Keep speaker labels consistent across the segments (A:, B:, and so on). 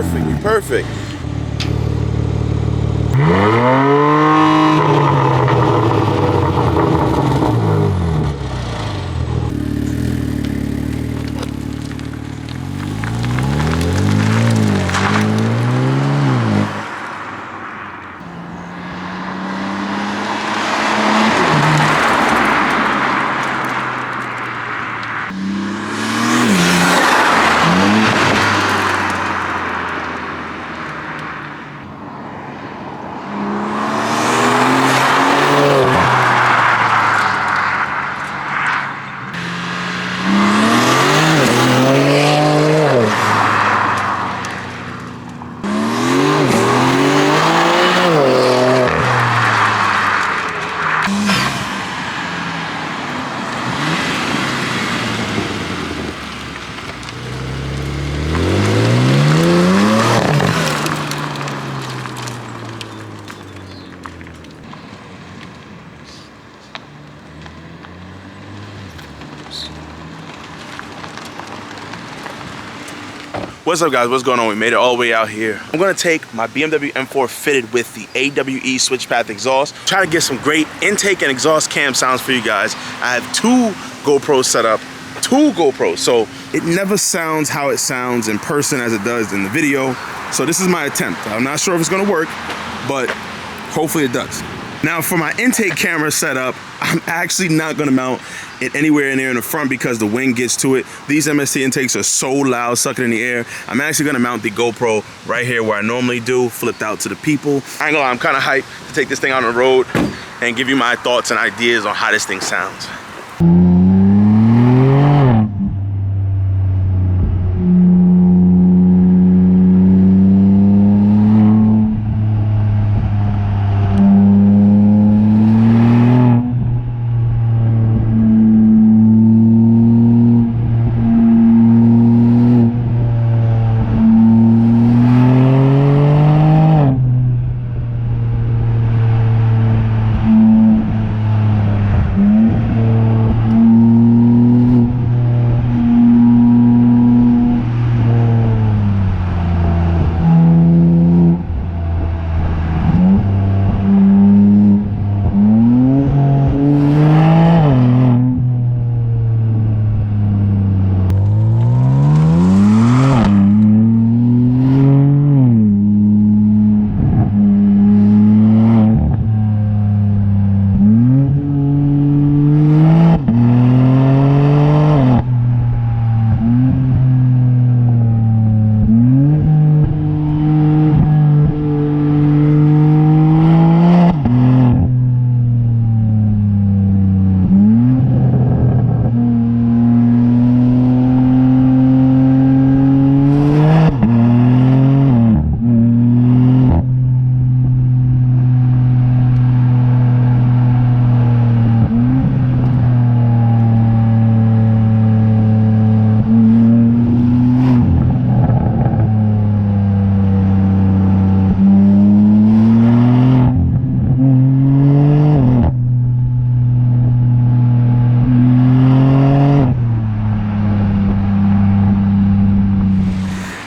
A: perfect. You're perfect. What's up, guys? What's going on? We made it all the way out here. I'm gonna take my BMW M4 fitted with the AWE SWITCHPATH exhaust. Try to get some great intake and exhaust cam sounds for you guys. I have 2 GoPros set up, 2 GoPros, so it never sounds how it sounds in person as it does in the video. So this is my attempt. I'm not sure if it's gonna work, but hopefully it does. Now for my intake camera setup, I'm actually not gonna mount it anywhere in there in the front because the wind gets to it. These MST intakes are so loud, sucking in the air. I'm actually gonna mount the GoPro right here where I normally do, flipped out to the people. I ain't gonna lie, I'm kinda hyped to take this thing on the road and give you my thoughts and ideas on how this thing sounds.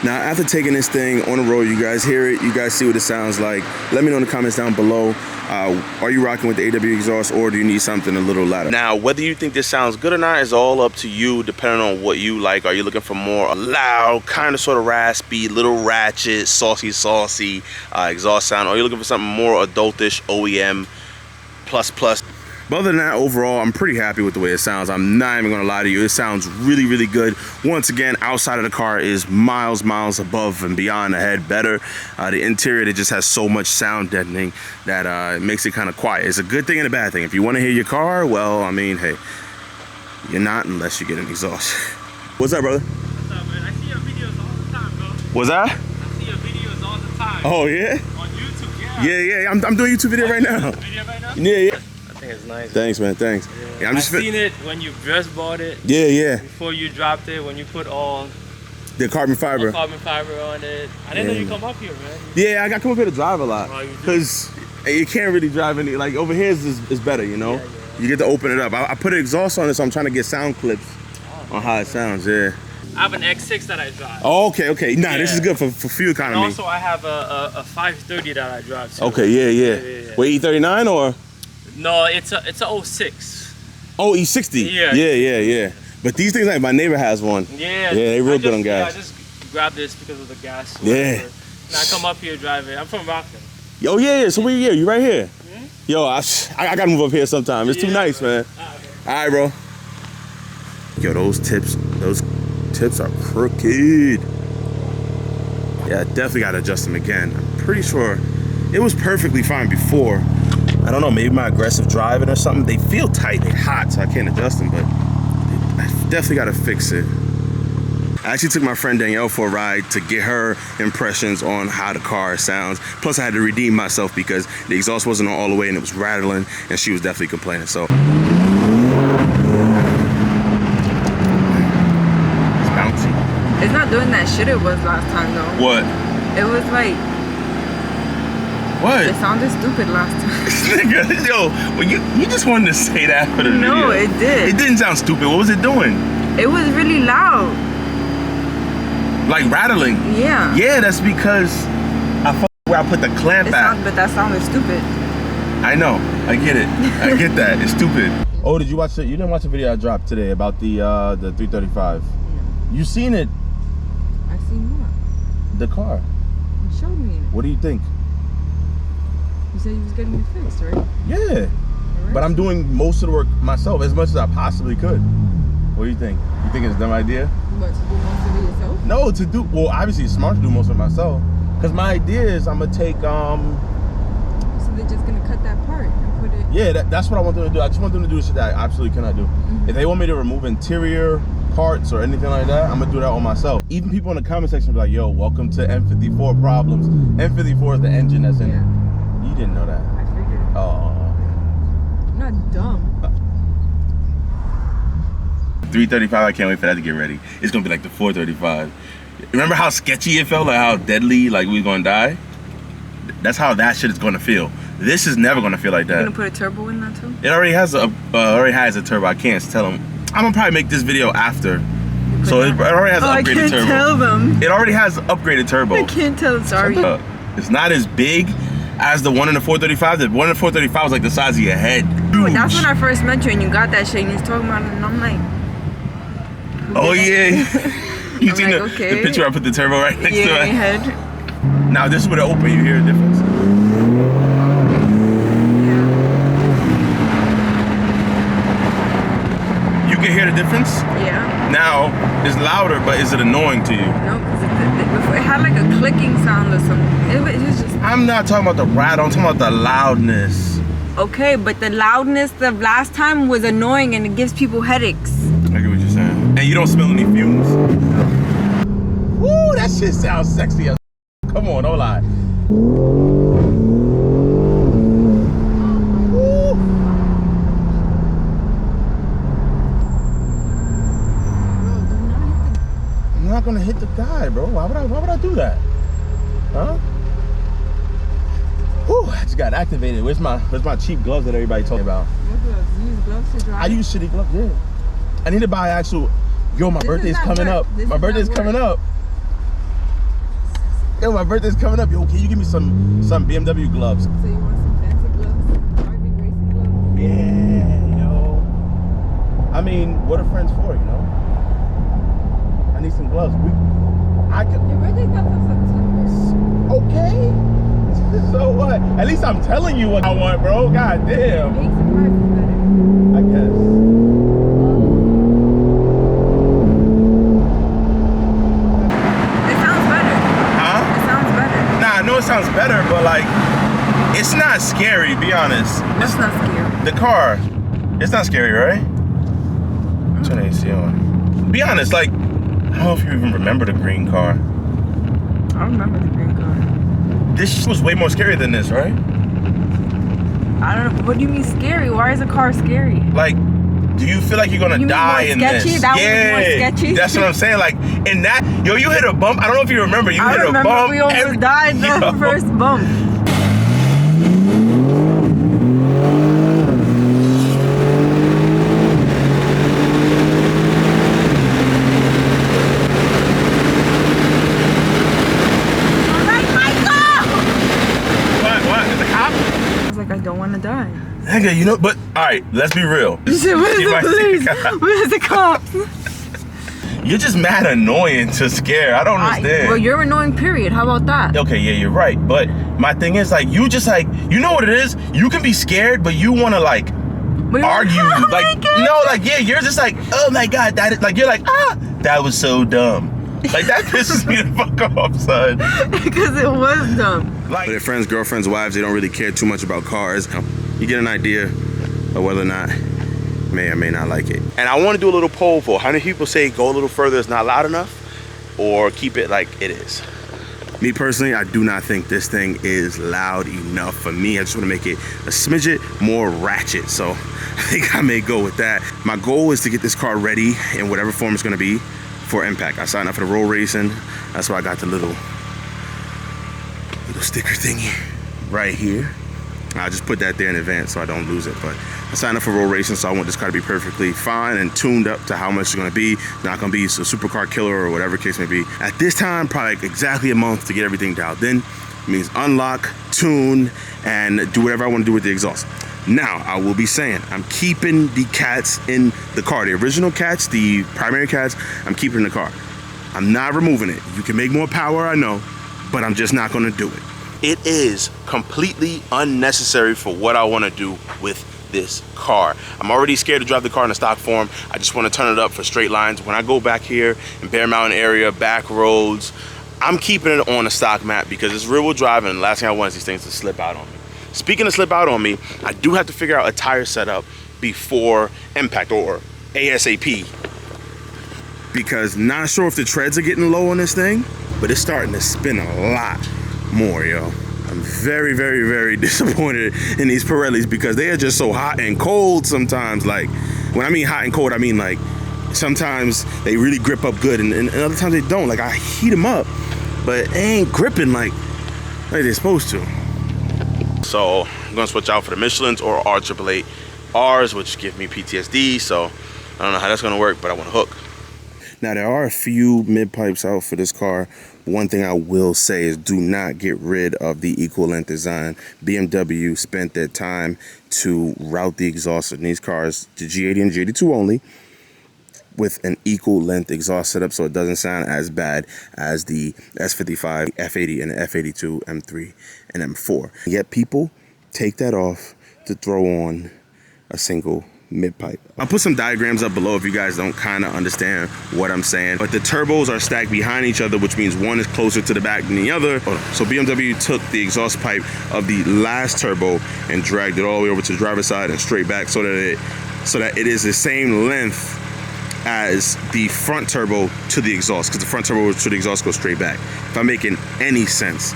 A: Now, after taking this thing on the road, you guys hear it, you guys see what it sounds like. Let me know in the comments down below. Are you rocking with the AW exhaust, or do you need something a little louder? Now, whether you think this sounds good or not is all up to you, depending on what you like. Are you looking for more loud, kind of sort of raspy, little ratchet, saucy exhaust sound? Or are you looking for something more adultish, OEM, plus? But other than that, overall, I'm pretty happy with the way it sounds. I'm not even gonna lie to you. It sounds really, really good. Once again, outside of the car is miles above and beyond ahead better. The interior, it just has so much sound deadening that it makes it kind of quiet. It's a good thing and a bad thing. If you wanna hear your car, well, I mean, hey, you're not unless you get an exhaust. What's up, brother?
B: What's up, man? I see your videos all the time, bro.
A: What's that?
B: I see your videos all the time.
A: Oh, yeah?
B: On YouTube, yeah.
A: Yeah, I'm doing a YouTube video right now.
B: Video right now?
A: Yeah.
B: I think it's nice.
A: Thanks, man, thanks.
B: Yeah,
A: I'm just
B: I've seen it when you just bought it.
A: Yeah.
B: Before you dropped it, when you put all
A: the carbon fiber
B: on it. I didn't know you come up here, man.
A: Yeah, I got to come up here to drive a lot.
B: Oh, you do?
A: Because you can't really drive any, like over here is better, you know?
B: Yeah.
A: You get to open it up. I put an exhaust on it, so I'm trying to get sound clips on how it sounds, yeah.
B: I have an X6 that I drive.
A: Oh, okay. Nah, this is good for fuel
B: And
A: economy.
B: also I have a 530 that I drive too.
A: Okay, yeah. Wait, E39 or?
B: No, it's a 06.
A: Oh, E60.
B: Yeah.
A: Yeah. But these things, like my neighbor has one.
B: Yeah.
A: They real good on gas.
B: Yeah, I just grabbed this because of the gas.
A: Yeah.
B: And I come up here driving. I'm from Rockland.
A: Oh yeah. So you right here? Yo, I gotta move up here sometime. It's too nice, man. All right, bro. Yo, those tips are crooked. Yeah, definitely gotta adjust them again. I'm pretty sure it was perfectly fine before. I don't know, maybe my aggressive driving or something. They feel tight, they're hot, so I can't adjust them, but I definitely gotta fix it. I actually took my friend Danielle for a ride to get her impressions on how the car sounds. Plus I had to redeem myself because the exhaust wasn't on all the way and it was rattling, and she was definitely complaining, so. It's bouncy.
C: It's not doing that shit it was last time though.
A: What?
C: It was like,
A: What?
C: it sounded stupid last time.
A: Nigga, yo, well, you just wanted to say that for the video.
C: No, it did.
A: It didn't sound stupid. What was it doing?
C: It was really loud.
A: Like rattling.
C: Yeah.
A: Yeah, that's because where I put the clamp at.
C: But that sounded stupid.
A: I know. I get it. I get that. It's stupid. Oh, did you watch it? You didn't watch the video I dropped today about the 335. You seen it?
C: I seen what?
A: The car.
C: You showed me it.
A: What do you think?
C: You said you was getting it fixed, right?
A: Yeah. But I'm doing most of the work myself as much as I possibly could. What do you think? You think it's a dumb idea?
C: What, to do most of it yourself?
A: No, well, obviously it's smart to do most of it myself. Because my idea is I'm going to take,
C: So they're just going to cut that part and put it...
A: Yeah, that's what I want them to do. I just want them to do shit that I absolutely cannot do. If they want me to remove interior parts or anything like that, I'm going to do that on myself. Even people in the comment section be like, yo, welcome to M54 problems. M54 is the engine that's in it. You didn't know that.
C: I figured.
A: Oh.
C: I'm not dumb.
A: 335, I can't wait for that to get ready. It's gonna be like the 435. Remember how sketchy it felt, like how deadly, like we was gonna die? That's how that shit is gonna feel. This is never gonna feel like that.
C: You gonna put a turbo in that too?
A: It already has a turbo. I can't tell them. I'm gonna probably make this video after. So it already has an upgraded turbo.
C: I can't tell them.
A: It already has upgraded turbo.
C: I can't tell, sorry.
A: It's not as big as the one in the 435. The one in the 435 was like the size of your head. Huge.
C: That's when I first met you and you got that shit and you was talking about it and I'm like...
A: Oh yeah. You seen
C: like,
A: the picture I put the turbo right next to it?
C: Head.
A: Now this is where it open, you hear the difference?
C: Yeah.
A: You can hear the difference?
C: Yeah.
A: Now it's louder, but is it annoying to you?
C: No, because it had like a clicking sound or something. It was just...
A: I'm not talking about the rattle, I'm talking about the loudness.
C: Okay, but the loudness the last time was annoying and it gives people headaches.
A: I get what you're saying. And you don't smell any fumes? Woo, that shit sounds sexy as come on, don't lie. Woo. I'm not gonna hit the guy, bro. Why would I do that? Huh? Whew, I just got activated. Where's my cheap gloves that everybody talking about?
C: What gloves? You use gloves to drive?
A: I use shitty gloves, yeah. I need to buy actual. Yo, my birthday's coming up. My birthday's coming up. Yo, my birthday's coming up. Yo, can you give me some BMW gloves?
C: So you want some fancy gloves? Harvey racing gloves?
A: Yeah, yo. I mean, what are friends for, you know? I need some gloves.
C: Your birthday's not till September.
A: Okay. So what? At least I'm telling you what I want, bro. God damn.
C: Being surprised is better.
A: I guess.
C: It sounds better.
A: Huh?
C: It sounds better.
A: Nah, I know it sounds better, but like, it's not scary, be honest.
C: That's not scary.
A: The car, it's not scary, right? Turn the AC on. Be honest, like, I don't know if you even remember the green car.
C: I remember the green car.
A: This was way more scary than this, right?
C: I don't know. What do you mean scary? Why is a car scary?
A: Like, do you feel like you're gonna
C: You mean
A: die
C: more
A: in
C: sketchy?
A: this?
C: That was more sketchy?
A: That's what I'm saying. Like, in that, yo, you hit a bump. I don't know if you remember. You
C: I
A: hit
C: remember
A: a bump.
C: we almost died the first bump.
A: Nigga, you know, but all right, let's be real.
C: You said, where's
A: See if I
C: the
A: see
C: police? Where's the cops?
A: You're just mad annoying to scare. I don't understand.
C: Well, you're annoying, period. How about that?
A: Okay, yeah, you're right. But my thing is, like, you just, like, you know what it is? You can be scared, but you want to, like, argue.
C: Oh my
A: Like,
C: God.
A: no, like, yeah, you're just like, oh my God, that is, like, you're like, that was so dumb. Like, that pisses me the fuck off, son.
C: Because it was dumb.
A: Like, their friends, girlfriends, wives, they don't really care too much about cars. You get an idea of whether or not may or may not like it. And I want to do a little poll for how many people say go a little further, it's not loud enough, or keep it like it is. Me personally, I do not think this thing is loud enough for me. I just want to make it a smidget more ratchet. So I think I may go with that. My goal is to get this car ready in whatever form it's going to be for impact. I signed up for the roll racing. That's why I got the little sticker thingy right here. I just put that there in advance so I don't lose it. But I signed up for roll racing, so I want this car to be perfectly fine and tuned up to how much it's gonna be. Not gonna be a supercar killer or whatever case may be. At this time, probably like exactly a month to get everything dialed in. It means unlock, tune, and do whatever I want to do with the exhaust. Now, I will be saying, I'm keeping the cats in the car. The original cats, the primary cats, I'm keeping in the car. I'm not removing it. You can make more power, I know, but I'm just not gonna do it. It is completely unnecessary for what I want to do with this car. I'm already scared to drive the car in a stock form. I just want to turn it up for straight lines. When I go back here in Bear Mountain area, back roads, I'm keeping it on a stock map because it's rear wheel drive, and the last thing I want is these things to slip out on me. Speaking of slip out on me, I do have to figure out a tire setup before impact, or ASAP, because not sure if the treads are getting low on this thing, but it's starting to spin a lot more, yo. I'm very, very, very disappointed in these Pirellis because they are just so hot and cold sometimes. Like, when I mean hot and cold, I mean like sometimes they really grip up good and other times they don't. Like, I heat them up, but they ain't gripping like they're supposed to. So I'm gonna switch out for the Michelins or R888Rs, which give me PTSD. So I don't know how that's gonna work, but I want to hook. Now, there are a few mid-pipes out for this car. One thing I will say is do not get rid of the equal length design. BMW spent their time to route the exhaust in these cars, the G80 and G82 only, with an equal length exhaust setup so it doesn't sound as bad as the S55, F80, and the F82, M3, and M4. Yet people take that off to throw on a single mid-pipe. I'll put some diagrams up below if you guys don't kind of understand what I'm saying. But the turbos are stacked behind each other, which means one is closer to the back than the other. So BMW took the exhaust pipe of the last turbo and dragged it all the way over to the driver's side and straight back so that it is the same length as the front turbo to the exhaust, because the front turbo to the exhaust goes straight back. If I'm making any sense.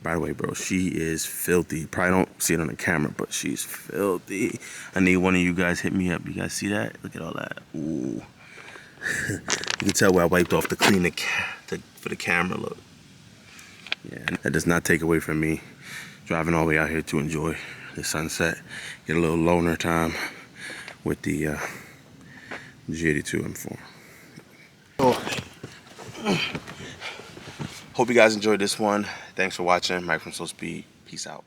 A: By the way, bro, she is filthy. Probably don't see it on the camera, but she's filthy. I need one of you guys hit me up. You guys see that? Look at all that. Ooh. You can tell where I wiped off to clean for the camera. Look. Yeah, that does not take away from me driving all the way out here to enjoy the sunset. Get a little loner time with the G82 M4. Oh. Hope you guys enjoyed this one. Thanks for watching. Mike from Slow Speed. Peace out.